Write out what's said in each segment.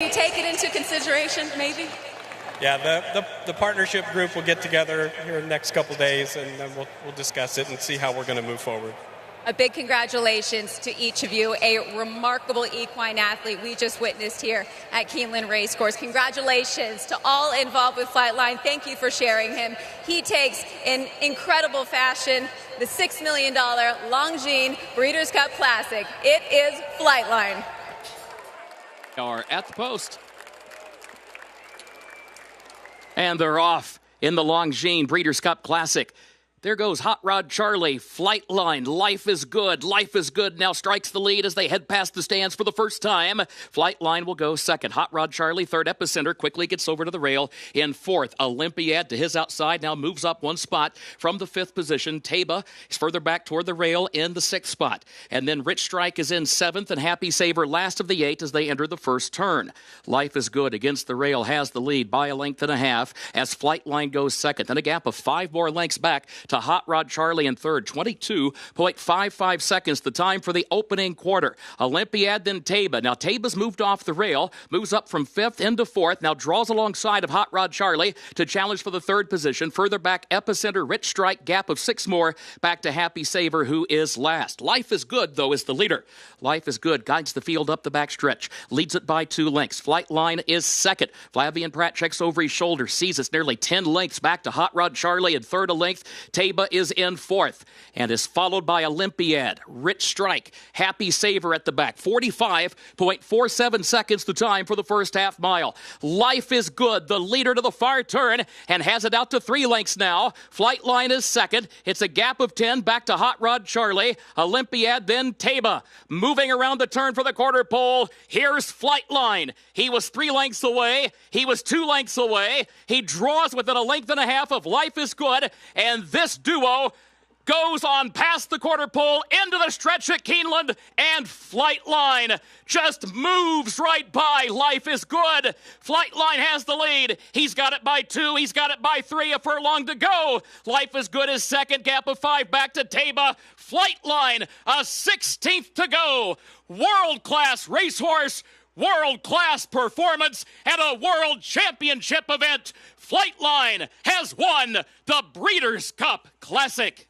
You take it into consideration, maybe? Yeah, the partnership group will get together here in the next couple days, and then we'll discuss it and see how we're going to move forward. A big congratulations to each of you, a remarkable equine athlete we just witnessed here at Keeneland Racecourse. Congratulations to all involved with Flightline. Thank you for sharing him. He takes, in incredible fashion, the $6 million Longines Breeders' Cup Classic. It is Flightline. Are at the post. And they're off in the Longines Breeders' Cup Classic. There goes Hot Rod Charlie, Flightline, Life is Good. Life is Good now strikes the lead as they head past the stands for the first time. Flightline will go second. Hot Rod Charlie, third. Epicenter quickly gets over to the rail in fourth. Olympiad to his outside now moves up one spot from the fifth position. Taba is further back toward the rail in the sixth spot. And then Rich Strike is in seventh, and Happy Saver last of the eight as they enter the first turn. Life is Good against the rail has the lead by a length and a half as Flightline goes second. And a gap of 5 more lengths back to Hot Rod Charlie in third. 22.55 seconds, the time for the opening quarter. Olympiad, then Taba. Now Taba's moved off the rail, moves up from fifth into fourth, now draws alongside of Hot Rod Charlie to challenge for the third position. Further back, Epicenter, Rich Strike, gap of 6 more, back to Happy Saver, who is last. Life is Good, though, is the leader. Life is Good guides the field up the backstretch, leads it by 2 lengths. Flightline is second. Flavian Pratt checks over his shoulder, sees it's nearly 10 lengths back to Hot Rod Charlie in third a length. Taba is in fourth and is followed by Olympiad, Rich Strike, Happy Saver at the back. 45.47 seconds the time for the first half mile. Life is Good, the leader to the far turn, and has it out to 3 lengths now. Flightline is second. It's a gap of 10 back to Hot Rod Charlie. Olympiad, then Taba. Moving around the turn for the quarter pole. Here's Flightline. He was 3 lengths away. He was 2 lengths away. He draws within a length and a half of Life is Good, and this duo goes on past the quarter pole into the stretch at Keeneland, and Flightline just moves right by Life is Good. Flightline has the lead. He's got it by 2. He's got it by 3. A furlong to go. Life is Good is second. Gap of 5 back to Taba. Flightline, a 16th to go. World-class racehorse, world-class performance, and a world championship event. Flightline has won the Breeders' Cup Classic.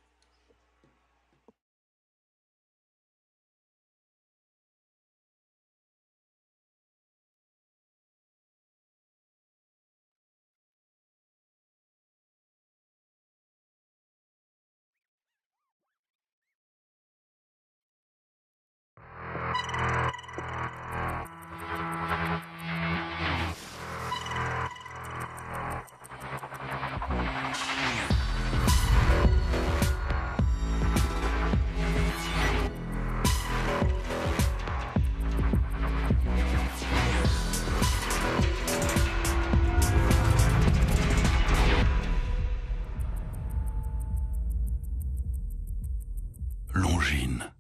Longines.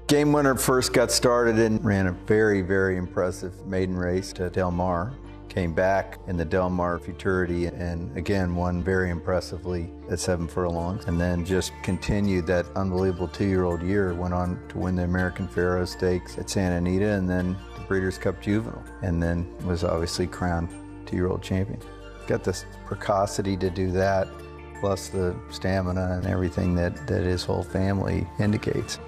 Game Winner first got started and ran a very, very impressive maiden race to Del Mar. Came back in the Del Mar Futurity and again won very impressively at 7 furlongs. And then just continued that unbelievable 2-year-old year. Went on to win the American Pharoah Stakes at Santa Anita and then the Breeders' Cup Juvenile. And then was obviously crowned 2-year-old champion. Got the precocity to do that, plus the stamina and everything that his whole family indicates.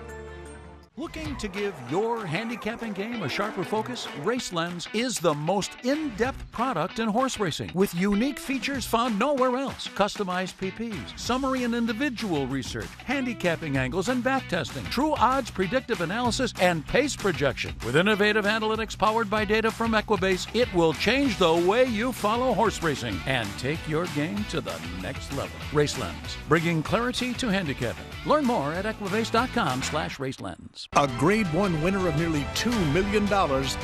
Looking to give your handicapping game a sharper focus? RaceLens is the most in-depth product in horse racing with unique features found nowhere else. Customized PPs, summary and individual research, handicapping angles and back testing, true odds predictive analysis, and pace projection. With innovative analytics powered by data from Equibase, it will change the way you follow horse racing and take your game to the next level. RaceLens, bringing clarity to handicapping. Learn more at equibase.com/racelens. A Grade 1 winner of nearly $2 million,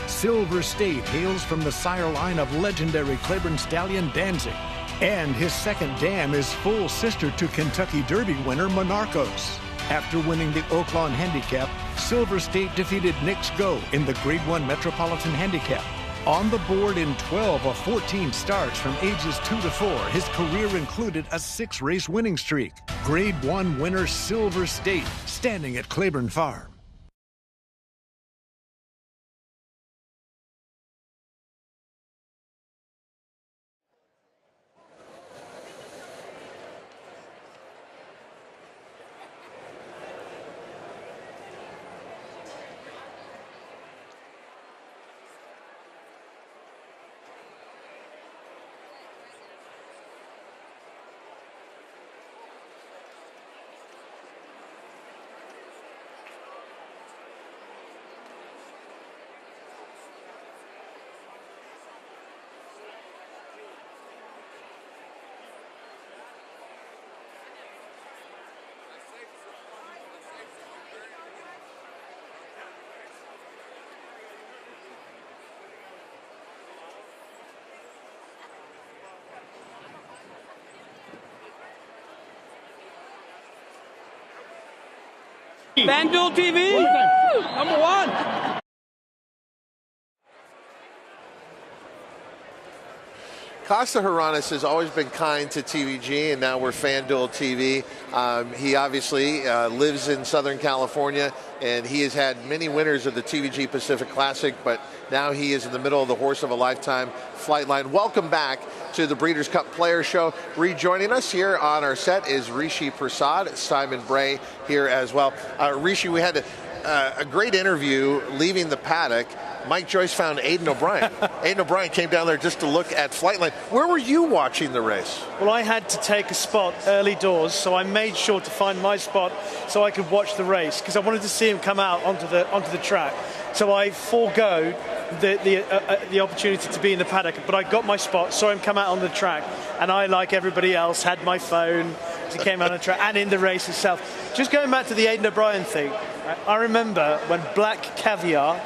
Silver State hails from the sire line of legendary Claiborne stallion Danzig. And his second dam is full sister to Kentucky Derby winner Monarchos. After winning the Oaklawn Handicap, Silver State defeated Knicks Go in the Grade 1 Metropolitan Handicap. On the board in 12 of 14 starts from ages 2 to 4, his career included a 6-race winning streak. Grade 1 winner Silver State, standing at Claiborne Farm. FanDuel TV, Woo! Number one. Costa Haranis has always been kind to TVG, and now we're FanDuel TV. He obviously lives in Southern California, and he has had many winners of the TVG Pacific Classic, but now he is in the middle of the horse of a lifetime, Flightline. Welcome back to the Breeders' Cup Players Show. Rejoining us here on our set is Rishi Prasad, Simon Bray here as well. Rishi, we had a great interview leaving the paddock. Mike Joyce found Aidan O'Brien. Aidan O'Brien came down there just to look at Flightline. Where were you watching the race? Well, I had to take a spot early doors, so I made sure to find my spot so I could watch the race because I wanted to see him come out onto the track. So I forego the opportunity to be in the paddock, but I got my spot, saw him come out on the track, and I, like everybody else, had my phone as he came out on the track and in the race itself. Just going back to the Aidan O'Brien thing, I remember when Black Caviar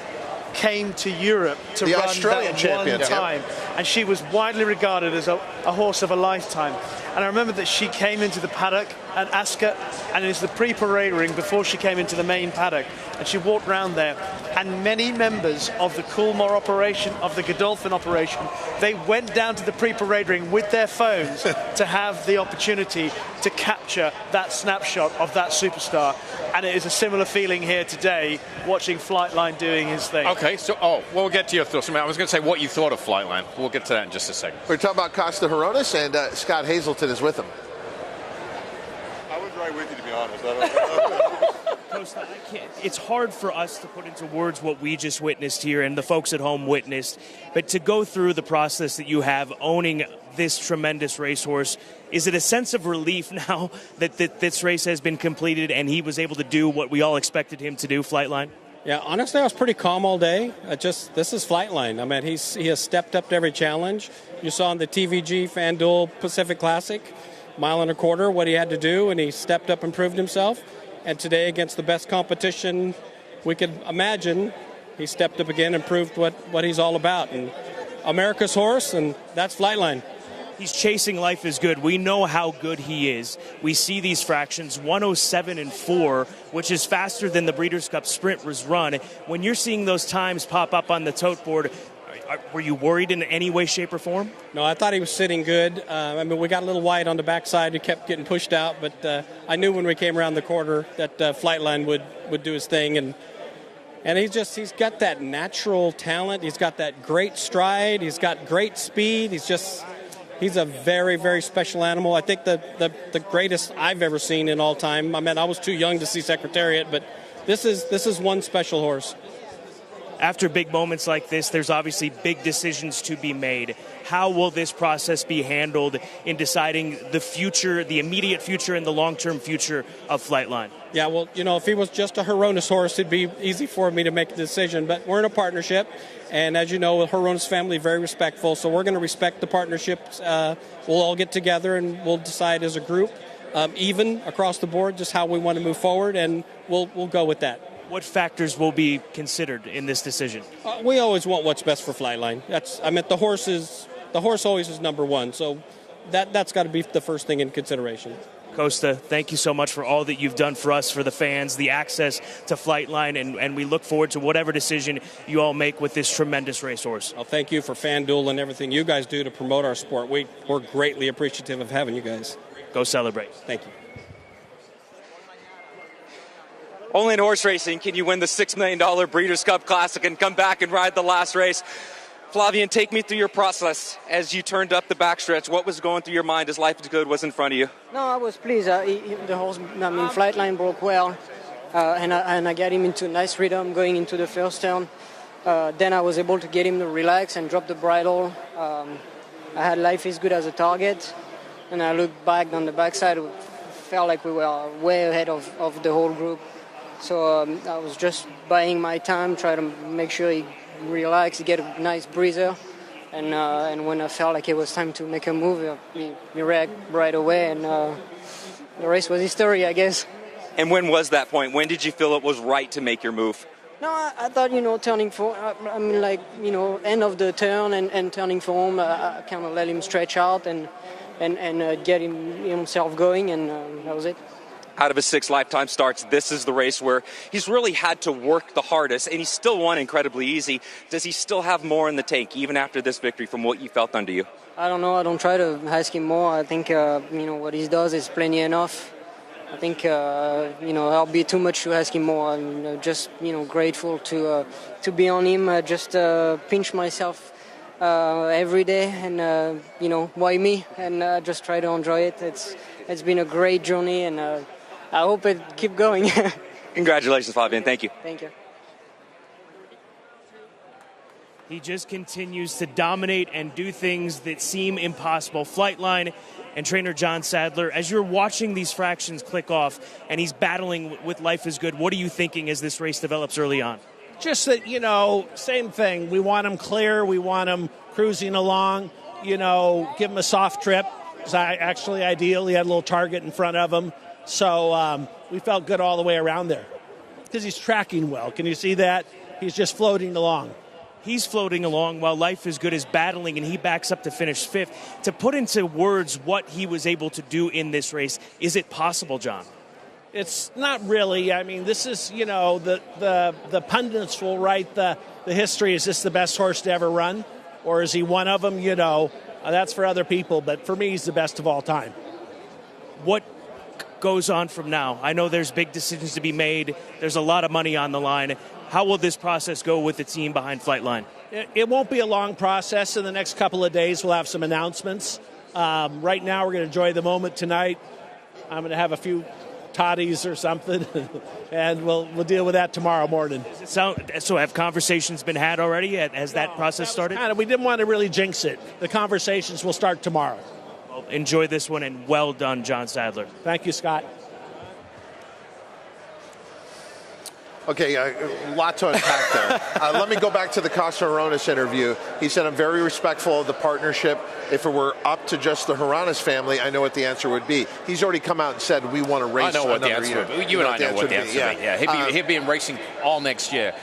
came to Europe to the run Australian that champion, one time, and she was widely regarded as a horse of a lifetime. And I remember that she came into the paddock at Ascot, and it was the pre-parade ring before she came into the main paddock, and she walked around there, and many members of the Coolmore operation, of the Godolphin operation, they went down to the pre-parade ring with their phones to have the opportunity to capture that snapshot of that superstar. And it is a similar feeling here today, watching Flightline doing his thing. Okay, so we'll get to your thoughts. I was going to say what you thought of Flightline. We'll get to that in just a second. We're talking about Costa Haranis, and Scott Hazelton is with him. I was right with you, to be honest. Costa, it's hard for us to put into words what we just witnessed here and the folks at home witnessed, but to go through the process that you have owning this tremendous racehorse, is it a sense of relief now that this race has been completed and he was able to do what we all expected him to do, Flightline? Yeah, honestly, I was pretty calm all day. This is Flightline. I mean, he has stepped up to every challenge. You saw in the TVG FanDuel Pacific Classic, 1.25 miles, what he had to do, and he stepped up and proved himself. And today, against the best competition we could imagine, he stepped up again and proved what he's all about. And America's horse, and that's Flightline. He's chasing Life is Good. We know how good he is. We see these fractions, 107.4, which is faster than the Breeders' Cup Sprint was run. When you're seeing those times pop up on the tote board, were you worried in any way, shape, or form? No, I thought he was sitting good. We got a little wide on the backside. He kept getting pushed out, but I knew when we came around the corner that Flightline would do his thing. And he's got that natural talent. He's got that great stride. He's got great speed. He's a very, very special animal. I think the greatest I've ever seen in all time. I mean, I was too young to see Secretariat, but this is one special horse. After big moments like this, there's obviously big decisions to be made. How will this process be handled in deciding the future, the immediate future and the long-term future of Flightline? Yeah, well, if he was just a Horonis horse, it'd be easy for me to make a decision. But we're in a partnership, and as you know, the Horonis family very respectful, so we're going to respect the partnerships. We'll all get together and we'll decide as a group, even across the board, just how we want to move forward, and we'll go with that. What factors will be considered in this decision? We always want what's best for Flightline. The horse always is number one, so that's got to be the first thing in consideration. Costa, thank you so much for all that you've done for us, for the fans, the access to Flightline, and we look forward to whatever decision you all make with this tremendous racehorse. Well, thank you for FanDuel and everything you guys do to promote our sport. We're greatly appreciative of having you guys. Go celebrate. Thank you. Only in horse racing can you win the $6 million Breeders' Cup Classic and come back and ride the last race. Flavian, take me through your process as you turned up the backstretch. What was going through your mind as Life is Good was in front of you? No, I was pleased. The horse, Flightline broke well, and I got him into a nice rhythm going into the first turn. Then I was able to get him to relax and drop the bridle. I had Life is Good as a target, and I looked back on the backside. It felt like we were way ahead of the whole group. So I was just buying my time, trying to make sure he relaxed, get a nice breather. And when I felt like it was time to make a move, he reacted right away, and the race was history, I guess. And when was that point? When did you feel it was right to make your move? No, I thought, turning for, end of the turn and turning for him, I kind of let him stretch out and get himself going, and that was it. out of his 6 lifetime starts, this is the race where he's really had to work the hardest, and he still won incredibly easy. Does he still have more in the tank, even after this victory, from what you felt under you? I don't know. I don't try to ask him more. I think, what he does is plenty enough. I think, I'll be too much to ask him more. I'm just, grateful to be on him. I just pinch myself every day and, why me? And just try to enjoy it. It's been a great journey, and I hope it keep going. Congratulations, Flavien. Thank you. Thank you. He just continues to dominate and do things that seem impossible. Flightline and trainer John Sadler, as you're watching these fractions click off and he's battling with Life is Good, what are you thinking as this race develops early on? Just that, same thing. We want him clear. We want him cruising along, give him a soft trip. It's actually ideal. He had a little target in front of him. So we felt good all the way around there because he's tracking well. Can you see that? He's just floating along. He's floating along while Life is Good is battling, and he backs up to finish 5th. To put into words what he was able to do in this race, is it possible, John? It's not really. I mean, this is, the pundits will write the history. Is this the best horse to ever run? Or is he one of them? That's for other people. But for me, he's the best of all time. What goes on from now? I know there's big decisions to be made. There's a lot of money on the line. How will this process go with the team behind Flightline? It won't be a long process. In the next couple of days, we'll have some announcements. Right now, we're going to enjoy the moment tonight. I'm going to have a few toddies or something, and we'll deal with that tomorrow morning. Does it sound so? Have conversations been had already? Has that process started? We didn't want to really jinx it. The conversations will start tomorrow. Well, enjoy this one, and well done, John Sadler. Thank you, Scott. Okay, a lot to unpack there. Let me go back to the Costa Hronis interview. He said, I'm very respectful of the partnership. If it were up to just the Hronis family, I know what the answer would be. He's already come out and said, we want to race I know what the answer would be. You and I know what the answer would be. Yeah, he'll be in racing all next year.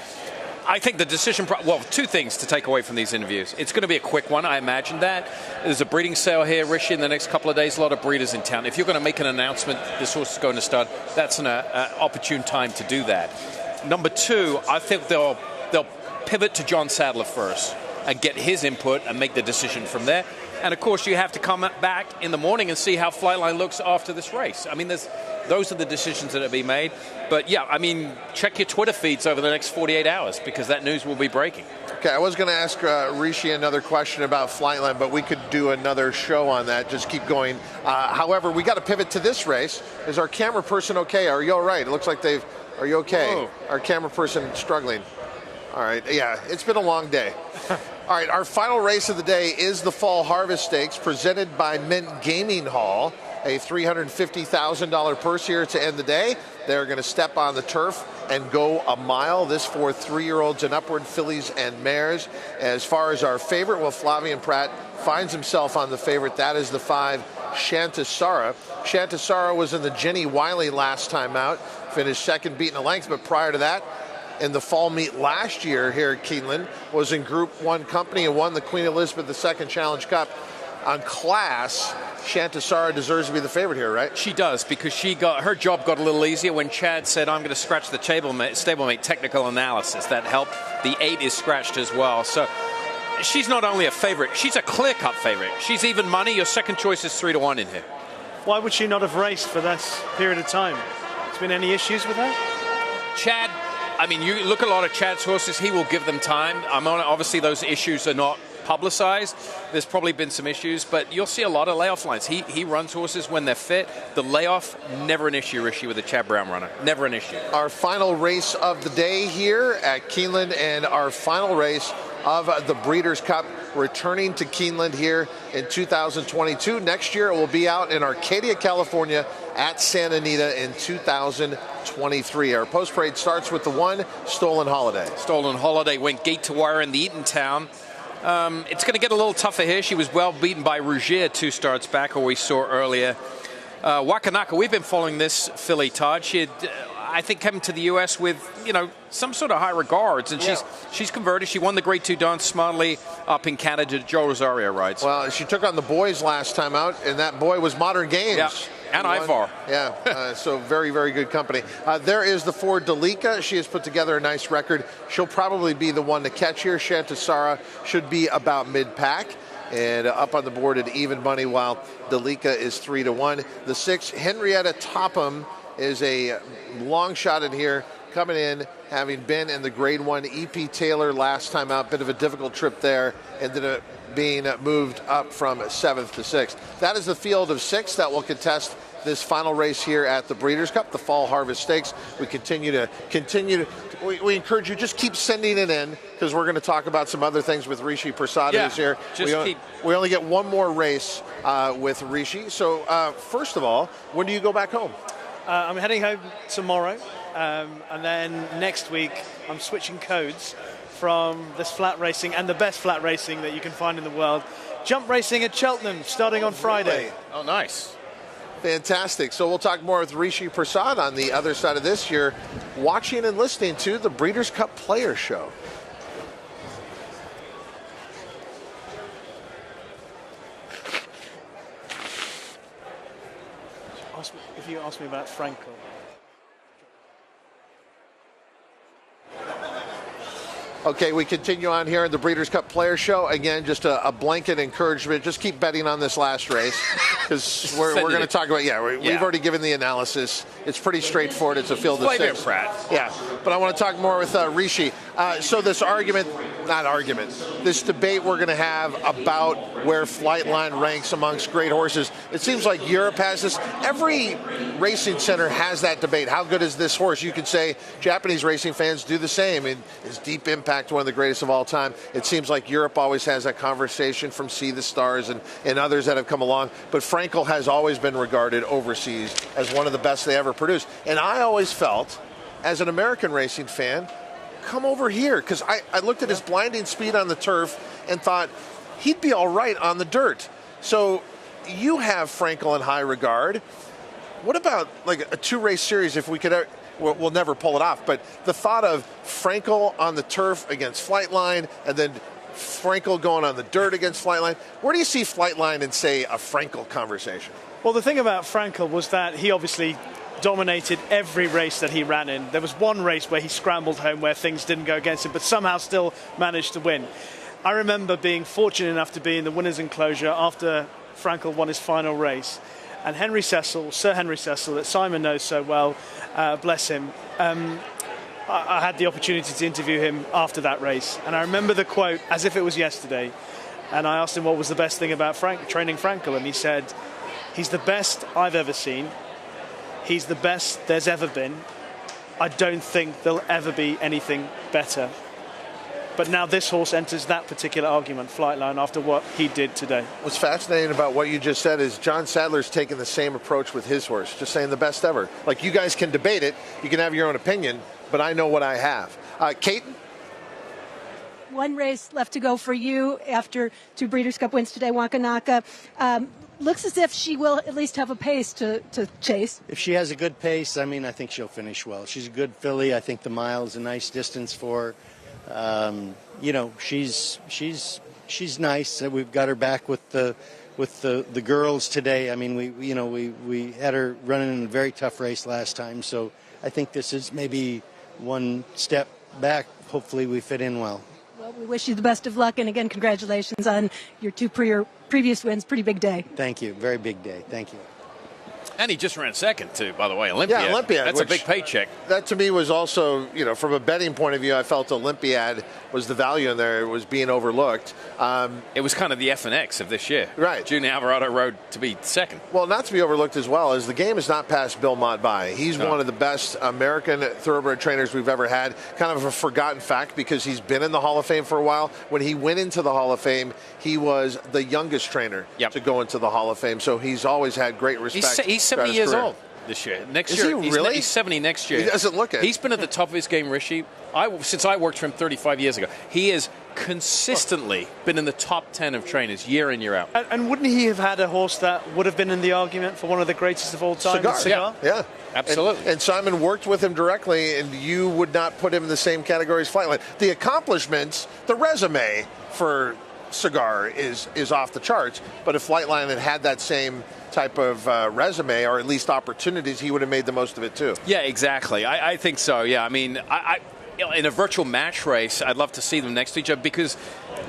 I think the decision, two things to take away from these interviews. It's going to be a quick one, I imagine that. There's a breeding sale here, Rishi, in the next couple of days. A lot of breeders in town. If you're going to make an announcement, this horse is going to stud, that's an opportune time to do that. Number 2, I think they'll pivot to John Sadler first and get his input and make the decision from there. And, of course, you have to come back in the morning and see how Flightline looks after this race. I mean, those are the decisions that will be made. But, check your Twitter feeds over the next 48 hours because that news will be breaking. Okay, I was going to ask Rishi another question about Flightline, but we could do another show on that. Just keep going. However, we got to pivot to this race. Is our camera person okay? Are you all right? It looks like they've... Are you okay? Whoa. Our camera person struggling. All right. Yeah, it's been a long day. All right. Our final race of the day is the Fall Harvest Stakes presented by Mint Gaming Hall. A $350,000 purse here to end the day. They're going to step on the turf and go a mile. This for 3-year-olds and upward, fillies and mares. As far as our favorite, Flavien Prat finds himself on the favorite. That is the 5, Shantasara. Shantasara was in the Jenny Wiley last time out. Finished second, beaten a length, but prior to that, in the fall meet last year here at Keeneland, was in Group 1 company and won the Queen Elizabeth II Challenge Cup. On class, Shantasara deserves to be the favorite here, right? She does, because her job got a little easier when Chad said, I'm going to scratch the stablemate technical analysis. That helped. The 8 is scratched as well. So she's not only a favorite, she's a clear-cut favorite. She's even money. Your second choice is 3-1 in here. Why would she not have raced for this period of time? Has been any issues with that? Chad, you look at a lot of Chad's horses, he will give them time. Obviously, those issues are not publicized. There's probably been some issues, but you'll see a lot of layoff lines. He runs horses when they're fit. The layoff, never an issue with a Chad Brown runner. Never an issue. Our final race of the day here at Keeneland, and our final race of the Breeders' Cup, returning to Keeneland here in 2022. Next year it will be out in Arcadia, California at Santa Anita in 2023. Our post-parade starts with the 1, Stolen Holiday. Stolen Holiday went gate to wire in the Eatontown. It's going to get a little tougher here. She was well beaten by Rougier 2 starts back, or we saw earlier. Wakanaka, we've been following this filly, Todd. She had, I think, come to the U.S. with, some sort of high regards, and she's converted. She won the Grade 2 Don Smartly up in Canada. Joe Rosario rides. Well, she took on the boys last time out, and that boy was Modern Games. And Ivar. Yeah, so very, very good company. There is the 4 Delika. She has put together a nice record. She'll probably be the one to catch here. Shantasara should be about mid-pack. And up on the board at even money, while Delika is 3-1. The 6, Henrietta Topham, is a long shot in here, coming in, having been in the Grade 1 EP Taylor last time out. Bit of a difficult trip there. Ended up being moved up from 7th to 6th. That is the field of 6 that will contest this final race here at the Breeders' Cup, the Fall Harvest Stakes. We we encourage you, just keep sending it in, because we're going to talk about some other things with Rishi Prasad who's here. We only get one more race with Rishi. So first of all, when do you go back home? I'm heading home tomorrow, and then next week I'm switching codes from this flat racing and the best flat racing that you can find in the world. Jump racing at Cheltenham starting on Friday. Really? Oh, nice. Fantastic. So we'll talk more with Rishi Prasad on the other side of this. You're watching and listening to the Breeders' Cup Player Show. If you ask me about Frankel. Okay, we continue on here in the Breeders' Cup Player Show. Again, just a blanket encouragement. Just keep betting on this last race, because we're going to talk about, we've already given the analysis. It's pretty straightforward. It's a field of 6. Yeah, but I want to talk more with Rishi. So this this debate we're going to have about where Flightline ranks amongst great horses. It seems like Europe has this. Every racing center has that debate. How good is this horse? You could say Japanese racing fans do the same. And is Deep Impact one of the greatest of all time? It seems like Europe always has that conversation, from See the Stars and others that have come along. But Frankel has always been regarded overseas as one of the best they ever produced. And I always felt, as an American racing fan, come over here, because I looked at his blinding speed on the turf and thought he'd be all right on the dirt. So you have Frankel in high regard. What about like a 2-race series, if we could? We'll never pull it off, but the thought of Frankel on the turf against Flightline, and then Frankel going on the dirt against Flightline. Where do you see Flightline in, say, a Frankel conversation? Well, the thing about Frankel was that he obviously dominated every race that he ran in. There was one race where he scrambled home, where things didn't go against him, but somehow still managed to win. I remember being fortunate enough to be in the winner's enclosure after Frankel won his final race. And Sir Henry Cecil, that Simon knows so well, bless him, I had the opportunity to interview him after that race. And I remember the quote as if it was yesterday. And I asked him what was the best thing about training Frankel. And he said, he's the best I've ever seen. He's the best there's ever been. I don't think there'll ever be anything better. But now this horse enters that particular argument, Flightline, after what he did today. What's fascinating about what you just said is John Sadler's taking the same approach with his horse, just saying the best ever. Like, you guys can debate it, you can have your own opinion, but I know what I have. Kate? One race left to go for you after 2 Breeders' Cup wins today, Wakanaka. Looks as if she will at least have a pace to chase. If she has a good pace, I think she'll finish well. She's a good filly. I think the mile is a nice distance for her. She's nice. We've got her back with the girls today. We had her running in a very tough race last time, so I think this is maybe one step back. Hopefully we fit in well. Well, we wish you the best of luck, and again, congratulations on your 2 previous wins. Pretty big day. Thank you. Very big day. Thank you. And he just ran second, too, by the way. Olympiad. Yeah, Olympiad. That's a big paycheck. That, to me, was also, from a betting point of view, I felt Olympiad was the value in there. It was being overlooked. It was kind of the FNX of this year. Right. Junior Alvarado rode to be second. Well, not to be overlooked as well, is the game has not passed Bill Mott by. He's one of the best American thoroughbred trainers we've ever had. Kind of a forgotten fact, because he's been in the Hall of Fame for a while. When he went into the Hall of Fame, he was the youngest trainer to go into the Hall of Fame. So he's always had great respect. He's 70 years old this year. Next year, he's 70 next year. He doesn't look it. He's been at the top of his game, Rishi. Since I worked for him 35 years ago. He has consistently been in the top 10 of trainers year in, year out. And wouldn't he have had a horse that would have been in the argument for one of the greatest of all time? Cigar. Yeah. Absolutely. And Simon worked with him directly, and you would not put him in the same category as Flightline. The accomplishments, the resume for Cigar is off the charts. But if Flightline had that same type of resume, or at least opportunities, he would have made the most of it too. Yeah, exactly. I think so. Yeah, I mean, in a virtual match race, I'd love to see them next to each other because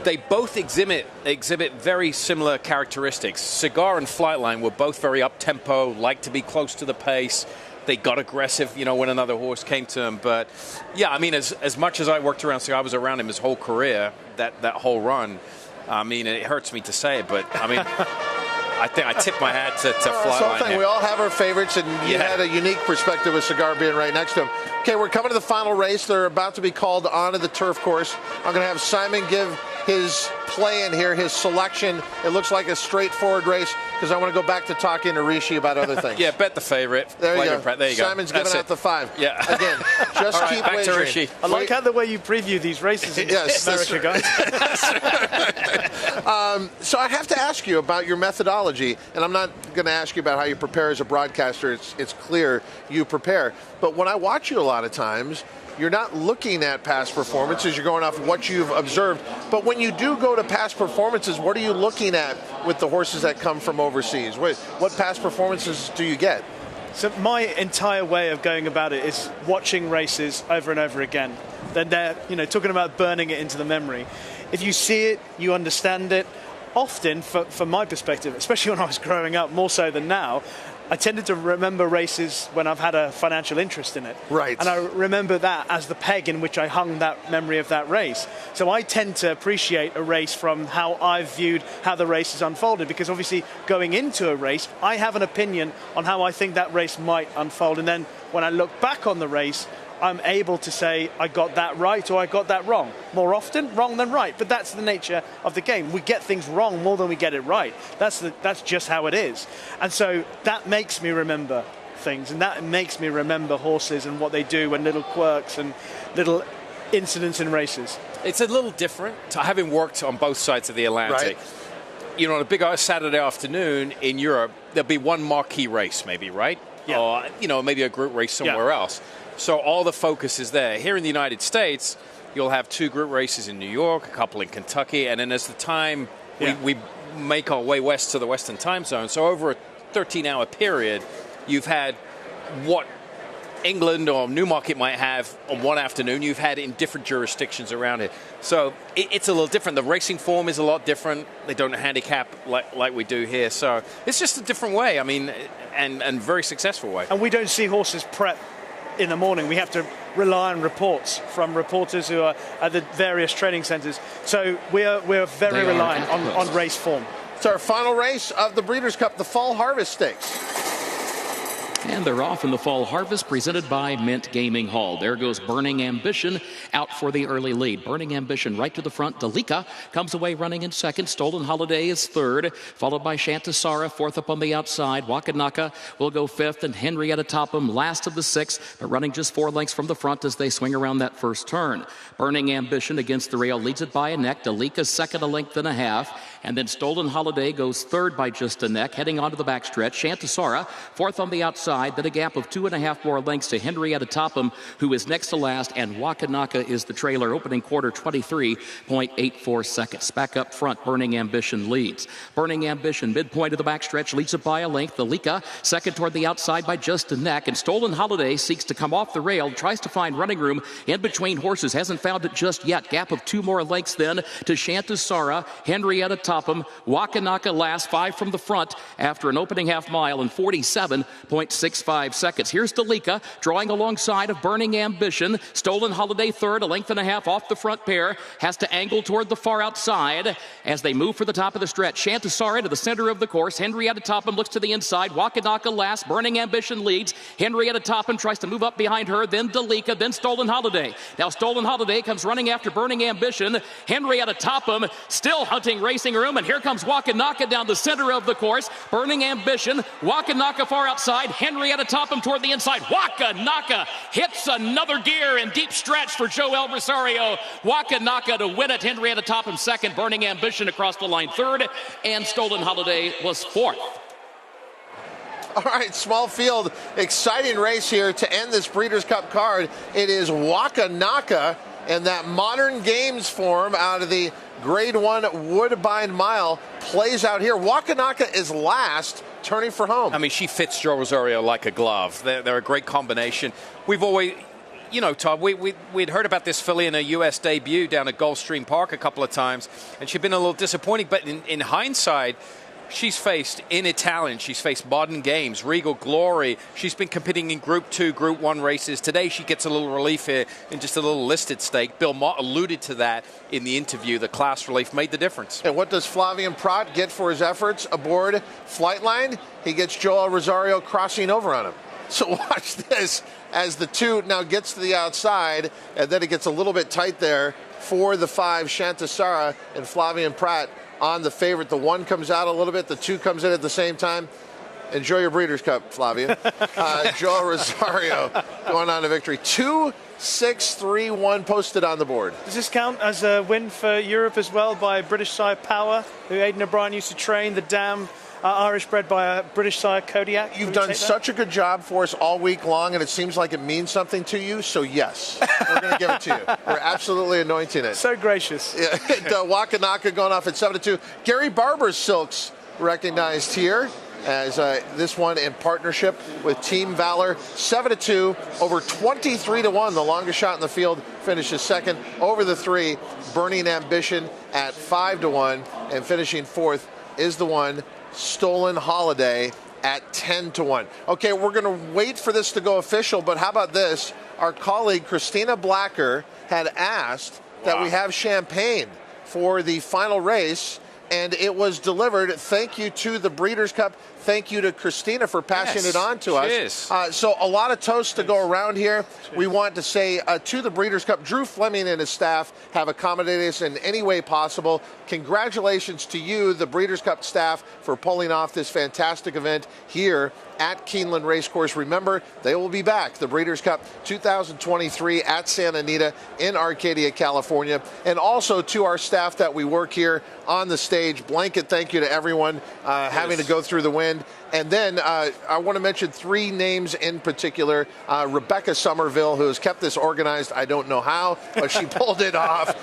they both exhibit very similar characteristics. Cigar and Flightline were both very up-tempo, like to be close to the pace. They got aggressive, when another horse came to them. But, yeah, I mean, as much as I worked around Cigar, I was around him his whole career, that whole run. I mean, it hurts me to say it, but, I mean, I think I tip my hat to Flightline. We all have our favorites, and you had a unique perspective with Cigar being right next to him. Okay, we're coming to the final race. They're about to be called onto the turf course. I'm going to have Simon give his play in here, his selection. It looks like a straightforward race because I want to go back to talking to Rishi about other things. Yeah, bet the favorite. There you go. There you go. Simon's giving out the 5. Yeah. Again, just right, keep back wagering. to Rishi. I like how the way you preview these races in America, guys. So I have to ask you about your methodology, and I'm not going to ask you about how you prepare as a broadcaster. It's clear you prepare. But when I watch you a lot of times, you're not looking at past performances. You're going off what you've observed. But when you do go to past performances, what are you looking at with the horses that come from overseas? What past performances do you get? So my entire way of going about it is watching races over and over again. Then they're, talking about burning it into the memory. If you see it, you understand it. Often, from my perspective, especially when I was growing up, more so than now, I tended to remember races when I've had a financial interest in it. Right. And I remember that as the peg in which I hung that memory of that race. So I tend to appreciate a race from how I've viewed how the race has unfolded, because obviously going into a race, I have an opinion on how I think that race might unfold. And then when I look back on the race, I'm able to say I got that right or I got that wrong. More often, wrong than right. But that's the nature of the game. We get things wrong more than we get it right. That's just how it is. And so that makes me remember things, and that makes me remember horses and what they do and little quirks and little incidents in races. It's a little different to having worked on both sides of the Atlantic. Right. On a big Saturday afternoon in Europe, there'll be one marquee race maybe, right? Yeah. Or, maybe a group race somewhere else. So all the focus is there. Here in the United States, you'll have 2 group races in New York, a couple in Kentucky, and then as the time we make our way west to the Western time zone, so over a 13-hour period, you've had what England or Newmarket might have on one afternoon, you've had in different jurisdictions around it. So it's a little different. The racing form is a lot different. They don't handicap like we do here. So it's just a different way, and very successful way. And we don't see horses prep in the morning. We have to rely on reports from reporters who are at the various training centres. So we're very reliant on race form. It's our final race of the Breeders' Cup, the Fall Harvest Stakes. And they're off in the Fall Harvest, presented by Mint Gaming Hall. There goes Burning Ambition out for the early lead. Burning Ambition right to the front. Dalika comes away running in second. Stolen Holiday is third, followed by Shantasara, fourth up on the outside. Wakanaka will go fifth, and Henrietta Topham last of the 6, but running just 4 lengths from the front as they swing around that first turn. Burning Ambition against the rail leads it by a neck. Dalika second, a length and a half. And then Stolen Holiday goes third by just a neck, heading onto the backstretch. Shantasara, fourth on the outside, then a gap of 2.5 more lengths to Henrietta Topham, who is next to last, and Wakanaka is the trailer, opening quarter 23.84 seconds. Back up front, Burning Ambition leads. Burning Ambition, midpoint of the backstretch, leads it by a length. Dalika, second toward the outside by just a neck, and Stolen Holiday seeks to come off the rail, tries to find running room in between horses, hasn't found it just yet. Gap of 2 more lengths then to Shantasara, Henrietta Topham, Wakanaka last, 5 from the front after an opening half mile in 47.65 seconds. Here's Dalika drawing alongside of Burning Ambition. Stolen Holiday third, a length and a half off the front pair, has to angle toward the far outside as they move for the top of the stretch. Shantasara to the center of the course. Henrietta Topham looks to the inside. Wakanaka last. Burning Ambition leads. Henrietta Topham tries to move up behind her, then Dalika, then Stolen Holiday. Now Stolen Holiday comes running after Burning Ambition. Henrietta Topham still hunting racing room, and here comes Wakanaka down the center of the course. Burning Ambition, Wakanaka far outside, Henrietta Topham toward the inside. Wakanaka hits another gear in deep stretch for Joel Rosario. Wakanaka to win it. Henrietta Topham second, Burning Ambition across the line third, and Stolen Holiday was fourth. All right, small field, exciting race here to end this Breeders' Cup card. It is Wakanaka and that modern games form out of the Grade 1 Woodbine Mile plays out here. Wakanaka is last, turning for home. I mean, she fits Joe Rosario like a glove. They're a great combination. We've always, you know, Todd, we'd heard about this filly in a U.S. debut down at Gulfstream Park a couple of times, and she'd been a little disappointing. But in hindsight, she's faced in Italian, she's faced Modern Games, Regal Glory. She's been competing in Group 2, Group 1 races. Today she gets a little relief here in just a little listed stake. Bill Mott alluded to that in the interview. The class relief made the difference. And what does Flavien Prat get for his efforts aboard Flightline? He gets Joel Rosario crossing over on him. So watch this as the 2 now gets to the outside, and then it gets a little bit tight there for the 5, Shantasara, and Flavien Prat on the favorite. The 1 comes out a little bit, the 2 comes in at the same time. Enjoy your Breeders' Cup, Flavien. Joel Rosario going on to victory. 2-6-3-1 posted on the board. Does this count as a win for Europe as well by British sire Power, who Aidan O'Brien used to train, the dam Irish bred by a British sire Kodiak? You've done such a good job for us all week long, and it seems like it means something to you, so yes, we're going to give it to you. We're absolutely anointing it. So gracious. Yeah, Wakanaka going off at 7-2. Gary Barber's Silks recognized here as this one in partnership with Team Valor. 7-2, over 23-1, the longest shot in the field, finishes second. Over the 3, Burning Ambition at 5-1, and finishing fourth is the one, Stolen Holiday, at 10-1. Okay, we're going to wait for this to go official, but how about this? Our colleague Christina Blacker had asked that we have champagne for the final race, and it was delivered. Thank you to the Breeders' Cup. Thank you to Christina for passing it on to us. So a lot of toasts to go around here. We want to say to the Breeders' Cup, Drew Fleming and his staff have accommodated us in any way possible. Congratulations to you, the Breeders' Cup staff, for pulling off this fantastic event here at Keeneland Racecourse. Remember, they will be back, the Breeders' Cup 2023 at Santa Anita in Arcadia, California. And also to our staff that we work here on the stage, blanket thank you to everyone having to go through the wind. And then I want to mention 3 names in particular. Rebecca Somerville, who has kept this organized. I don't know how, but she pulled it off.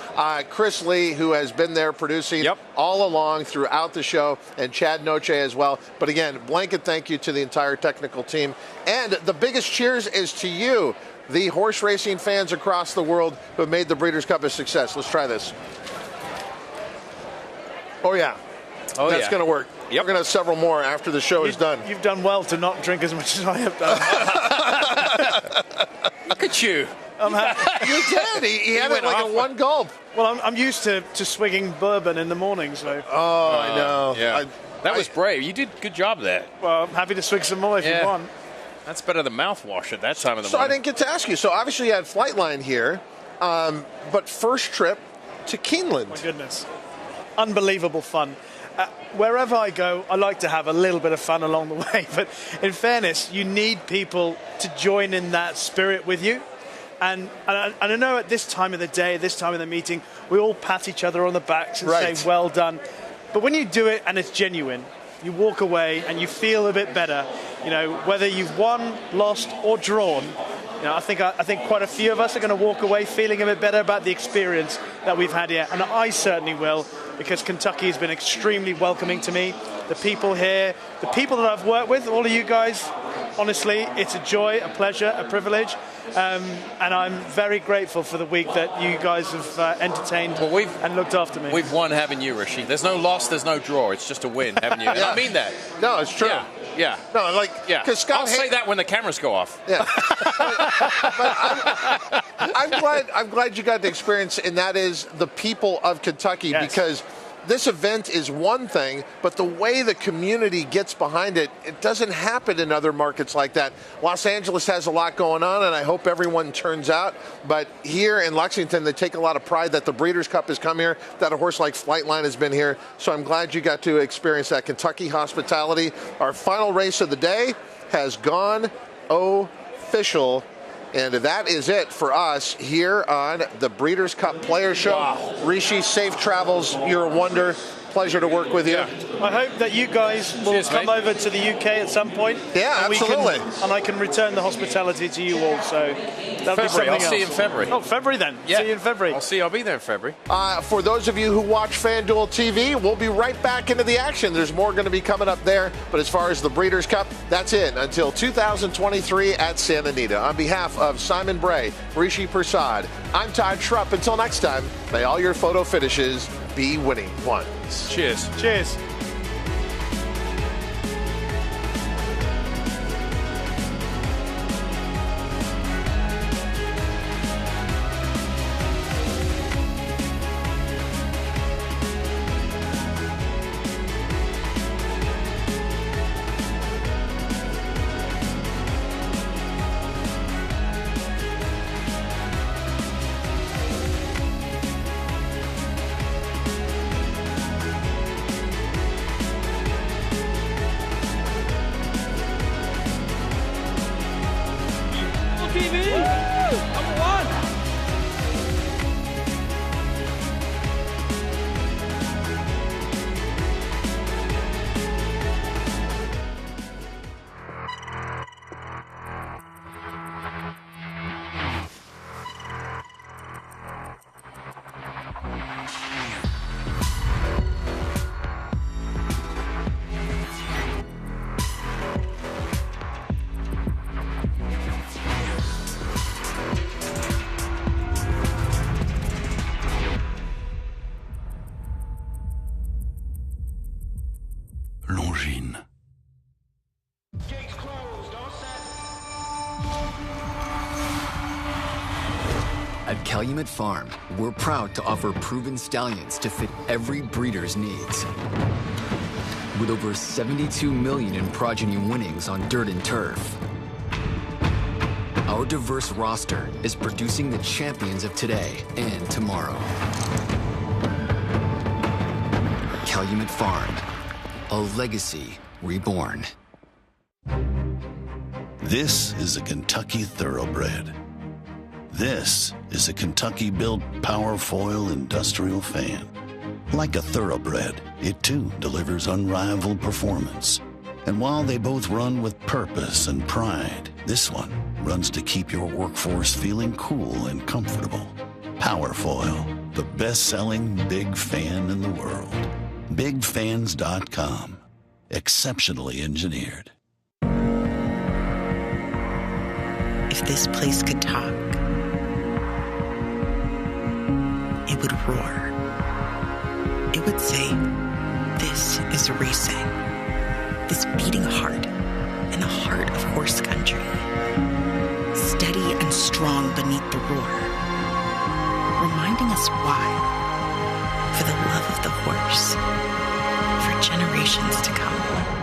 Chris Lee, who has been there producing all along throughout the show, and Chad Noche as well. But again, blanket thank you to the entire technical team. And the biggest cheers is to you, the horse racing fans across the world who have made the Breeders' Cup a success. Let's try this. Oh, yeah. Oh, that's going to work. We're going to have several more after the show is done. You've done well to not drink as much as I have done. Look at you. I'm happy. You did. He had it like a 1 gulp. Well, I'm used to swigging bourbon in the morning, so. Oh, I know. Yeah. That was brave. You did a good job there. Well, I'm happy to swig some more if you want. That's better than mouthwash at that time of the morning. So I didn't get to ask you. So obviously you had Flightline here, but first trip to Keeneland. My goodness. Unbelievable fun. Wherever I go, I like to have a little bit of fun along the way. But in fairness, you need people to join in that spirit with you. And I know at this time of the day, this time of the meeting, we all pat each other on the backs and say, well done. But when you do it and it's genuine, you walk away and you feel a bit better. You know, whether you've won, lost, or drawn, you know, I think quite a few of us are going to walk away feeling a bit better about the experience that we've had here. And I certainly will, because Kentucky has been extremely welcoming to me. The people here, the people that I've worked with, all of you guys, honestly, it's a joy, a pleasure, a privilege. And I'm very grateful for the week that you guys have entertained and looked after me. We've won having you, Rishi. There's no loss, there's no draw. It's just a win having you. I mean that. No, it's true. Yeah. No, like, because Scott, I'll say that when the cameras go off. Yeah. But I'm glad you got the experience, and that is the people of Kentucky, because this event is one thing, but the way the community gets behind it, it doesn't happen in other markets like that. Los Angeles has a lot going on, and I hope everyone turns out. But here in Lexington, they take a lot of pride that the Breeders' Cup has come here, that a horse like Flightline has been here. So I'm glad you got to experience that Kentucky hospitality. Our final race of the day has gone official. And that is it for us here on the Breeders' Cup Player Show. Rishi, safe travels. You're a wonder. pleasure to work with you. I hope that you guys will come over to the UK at some point. Yeah, absolutely. And I can return the hospitality to you all. So that'll be something I'll else. see you in February. Oh, February then. Yeah. See you in February. I'll be there in February. For those of you who watch FanDuel TV, we'll be right back into the action. There's more going to be coming up there. But as far as the Breeders' Cup, that's it until 2023 at Santa Anita. On behalf of Simon Bray, Rishi Prasad, I'm Todd Schrupp. Until next time, may all your photo finishes be winning ones. Cheers. Cheers. Longines. At Calumet Farm, we're proud to offer proven stallions to fit every breeder's needs. With over 72 million in progeny winnings on dirt and turf, our diverse roster is producing the champions of today and tomorrow. Calumet Farm, a legacy reborn. This is a Kentucky Thoroughbred. This is a Kentucky-built Powerfoil industrial fan. Like a Thoroughbred, it too delivers unrivaled performance. And while they both run with purpose and pride, this one runs to keep your workforce feeling cool and comfortable. Powerfoil, the best-selling big fan in the world. BigFans.com. Exceptionally engineered. If this place could talk, it would roar. It would say, this is racing. This beating heart in the heart of horse country. Steady and strong beneath the roar. Reminding us why. For the love of the horse. For generations to come.